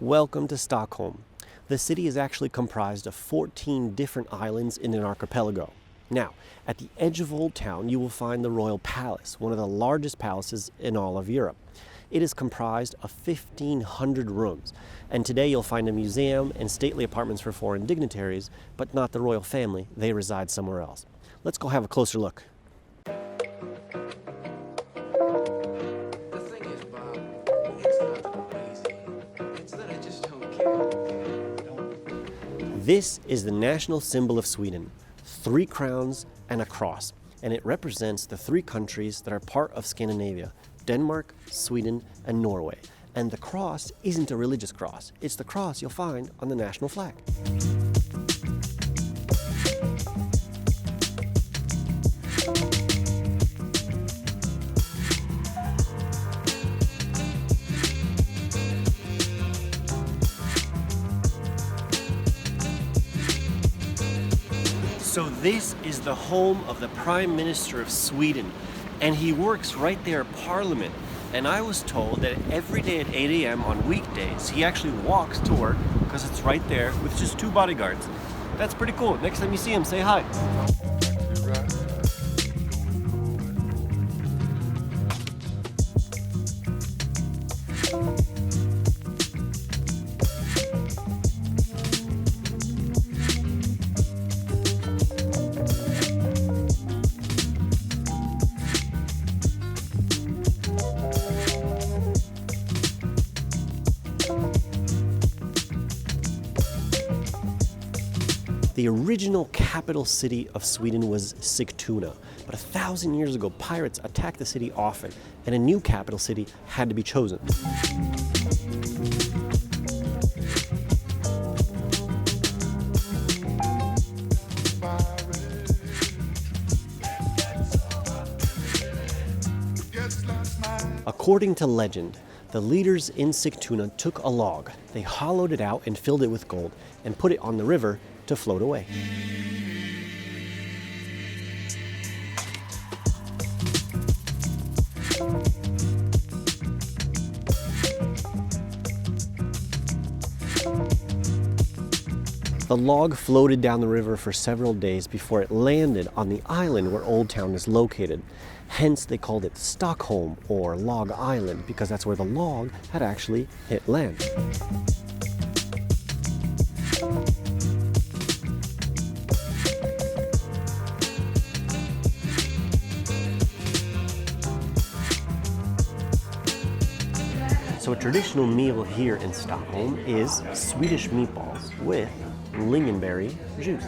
Welcome to Stockholm. The city is actually comprised of 14 different islands in an archipelago. Now, at the edge of Old Town, you will find the Royal Palace, one of the largest palaces in all of Europe. It is comprised of 1,500 rooms, and today you'll find a museum and stately apartments for foreign dignitaries, but not the royal family. They reside somewhere else. Let's go have a closer look. This is the national symbol of Sweden, 3 crowns and a cross, and it represents the 3 countries that are part of Scandinavia, Denmark, Sweden, and Norway. And the cross isn't a religious cross, it's the cross you'll find on the national flag. So this is the home of the Prime Minister of Sweden, and he works right there at Parliament. And I was told that every day at 8 a.m. on weekdays, he actually walks to work because it's right there with just 2 bodyguards. That's pretty cool. Next time you see him, say hi. The original capital city of Sweden was Sigtuna, but 1,000 years ago, pirates attacked the city often, and a new capital city had to be chosen. According to legend, the leaders in Sigtuna took a log, they hollowed it out and filled it with gold, and put it on the river to float away. The log floated down the river for several days before it landed on the island where Old Town is located. Hence they called it Stockholm, or Log Island, because that's where the log had actually hit land. So a traditional meal here in Stockholm is Swedish meatballs with lingonberry juice.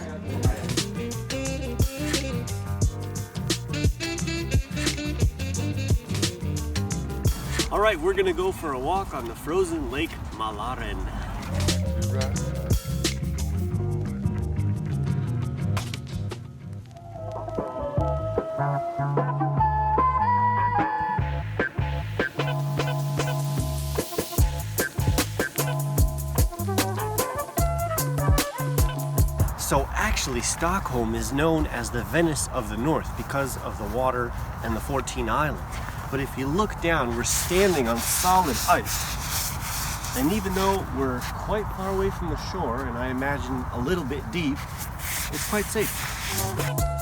All right, we're gonna go for a walk on the frozen Lake Mälaren. So actually, Stockholm is known as the Venice of the North because of the water and the 14 islands. But if you look down, we're standing on solid ice. And even though we're quite far away from the shore, and I imagine a little bit deep, it's quite safe.